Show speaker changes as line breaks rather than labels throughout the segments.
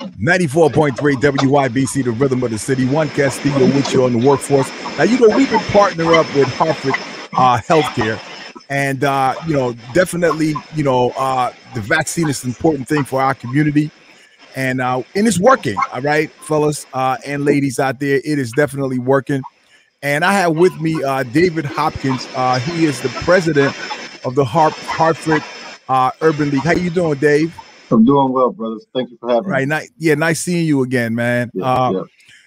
94.3 WYBC, the rhythm of the city. Juan Castillo with you on the workforce. Now, we've been partnering up with Hartford Healthcare. And, definitely, the vaccine is an important thing for our community. And it's working. All right, fellas and ladies out there. It is definitely working. And I have with me David Hopkins. He is the president of the Hartford Urban League. How you doing, Dave?
I'm doing well, brothers. Thank you for having me.
Right. Nice seeing you again, man.
Yeah.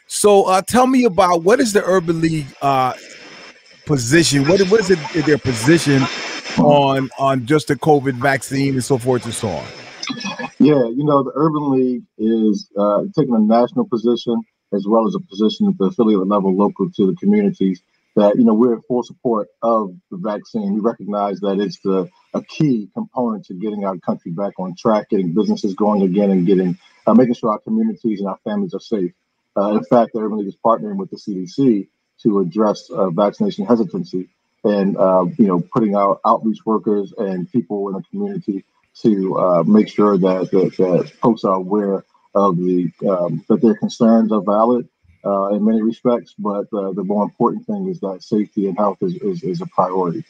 So tell me about what is the Urban League position? What is it their position on just the COVID vaccine and so forth and so on?
Yeah, the Urban League is taking a national position as well as a position at the affiliate level local to the communities that, we're in full support of the vaccine. We recognize that it's a key component to getting our country back on track, getting businesses going again, and making sure our communities and our families are safe. In fact, the Urban League is partnering with the CDC to address vaccination hesitancy and, putting out outreach workers and people in the community to make sure that folks are aware of that their concerns are valid in many respects, but the more important thing is that safety and health is a priority.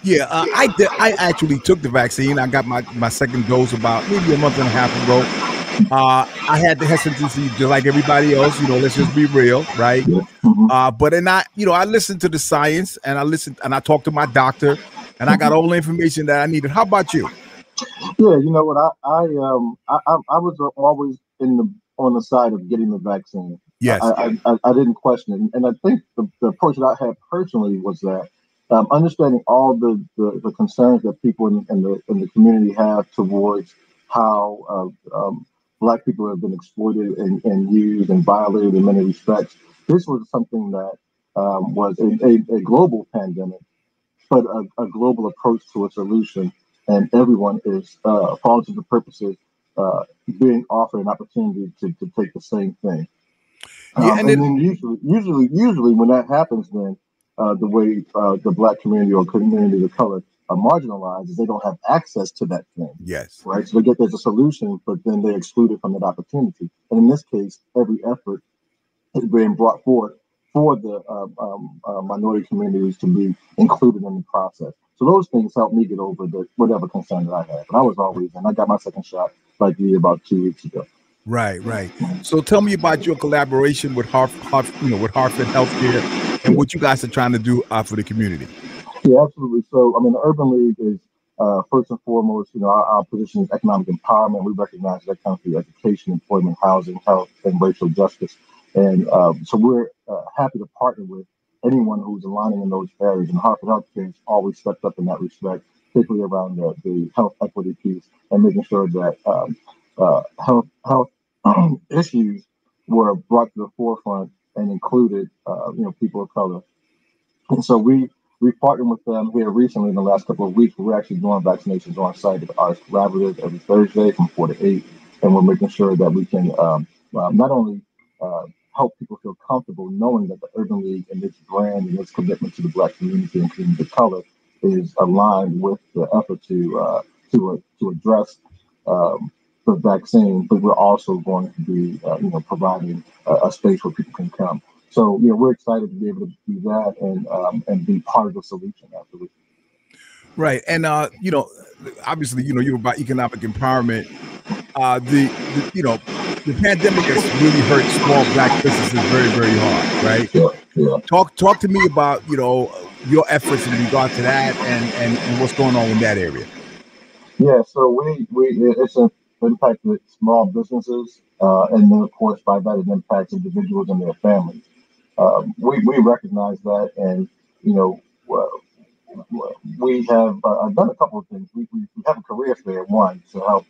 Yeah, I actually took the vaccine. I got my second dose about maybe a month and a half ago. I had the hesitancy just like everybody else. Let's just be real, right?
Yeah. Mm-hmm.
But then I listened to the science and I talked to my doctor and I got all the information that I needed. How about you?
Yeah, you know what? I was always on the side of getting the vaccine.
Yes,
I didn't question it, and I think the approach that I had personally was that understanding all the concerns that people in the community have towards how Black people have been exploited and used and violated in many respects. This was something that was a global pandemic, but a global approach to a solution. And everyone is, for all intents and purposes, being offered an opportunity to take the same thing. And then usually when that happens, then the way the Black community or community of color are marginalized is they don't have access to that thing.
Yes.
Right. So they get there's a solution, but then they're excluded from that opportunity. And in this case, every effort is being brought forth for the minority communities to be included in the process. So those things helped me get over whatever concern that I had. But I was always in. I got my second shot like you about 2 weeks ago.
Right. So tell me about your collaboration with Hartford Healthcare and what you guys are trying to do for the community.
Yeah, absolutely. So, the Urban League is first and foremost, our position is economic empowerment. We recognize that comes through education, employment, housing, health, and racial justice. And so we're happy to partner with anyone who's aligning in those areas. And Hartford Healthcare has always stepped up in that respect, particularly around the health equity piece and making sure that health issues were brought to the forefront and included, people of color. And so we partnered with them here recently in the last couple of weeks. We're actually doing vaccinations on site at Arts Collaborative every Thursday from 4 to 8. And we're making sure that we can not only help people feel comfortable knowing that the Urban League and its brand and its commitment to the Black community and community of color is aligned with the effort to address the vaccine, but we're also going to be providing a space where people can come. So we're excited to be able to do that and be part of the solution afterwards.
Right, and obviously you're about economic empowerment. The pandemic has really hurt small Black businesses very, very hard, right?
Yeah. Talk
to me about your efforts in regard to that and what's going on in that area.
Yeah, so it's impacted small businesses, and then of course by that it impacts individuals and their families. We recognize that, and we have done a couple of things. We have a career fair, one, to help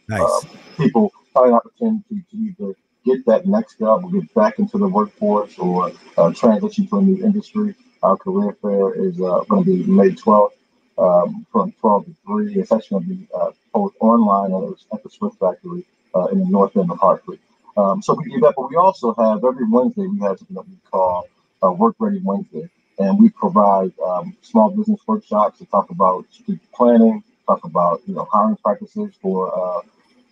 people find an opportunity to either get that next job or get back into the workforce or transition to a new industry. Our career fair is going to be May 12th from 12 to 3. It's actually going to be both online and at the Swift Factory in the north end of Hartford. So we do that, but we also have every Wednesday we have something that we call Work Ready Wednesday. And we provide small business workshops to talk about strategic planning, talk about hiring practices for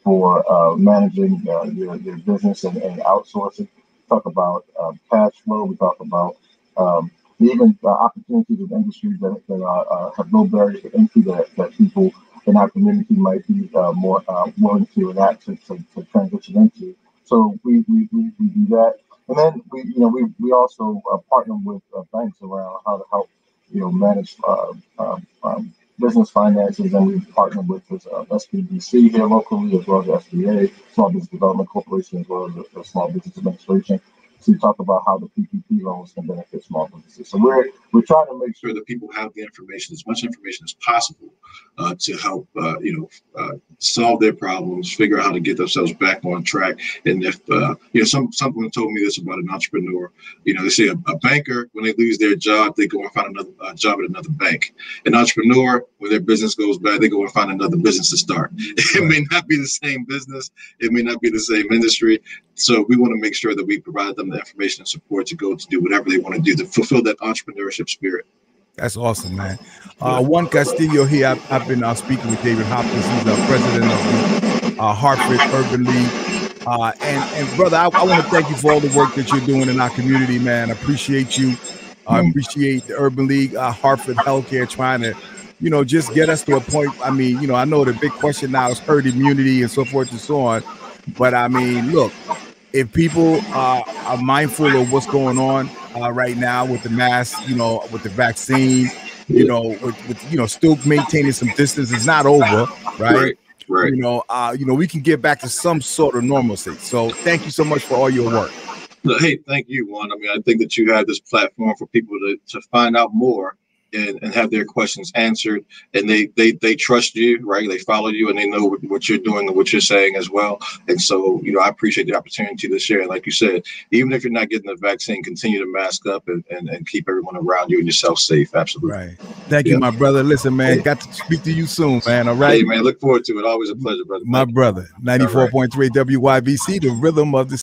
for managing your business and outsourcing. We talk about cash flow. We talk about even opportunities in industries that have low barriers to entry that people in our community might be more willing to enact to transition into. So we do that, and then we also partner with banks around how to help manage business finances, and we partner with this SBDC here locally, as well as SBA, Small Business Development Corporation, as well as the Small Business Administration, to talk about how the PPP loans can benefit small businesses. So we're trying to make sure that people have the information, as much information as possible, to help solve their problems, figure out how to get themselves back on track. And if someone told me this about an entrepreneur, they say a banker, when they lose their job, they go and find another job at another bank. An entrepreneur, when their business goes bad, they go and find another business to start. It may not be the same business, it may not be the same industry. So we want to make sure that we provide them the information and support to go to do whatever they want to do to fulfill that entrepreneurship spirit.
That's awesome, man. Juan Castillo here. I've been speaking with David Hopkins. He's the president of the Hartford Urban League. And brother, I want to thank you for all the work that you're doing in our community, man. I appreciate you. I appreciate the Urban League, Hartford Healthcare, trying to, just get us to a point. I mean, I know the big question now is herd immunity and so forth and so on. But I mean, look, if people are mindful of what's going on right now with the mask, with the vaccine, with still maintaining some distance, it's not over, right? Right. We can get back to some sort of normalcy. So thank you so much for all your work.
Hey, thank you, Juan. I mean, I think that you have this platform for people to find out more and have their questions answered, and they trust you, right? They follow you, and they know what you're doing and what you're saying as well. And so, I appreciate the opportunity to share. Like you said, even if you're not getting the vaccine, continue to mask up and keep everyone around you and yourself safe. Absolutely.
Right. Thank you, my brother. Listen, man, got to speak to you soon, man. All right.
Hey, man, look forward to it. Always a pleasure, brother.
My brother. 94.3 WYBC, the rhythm of the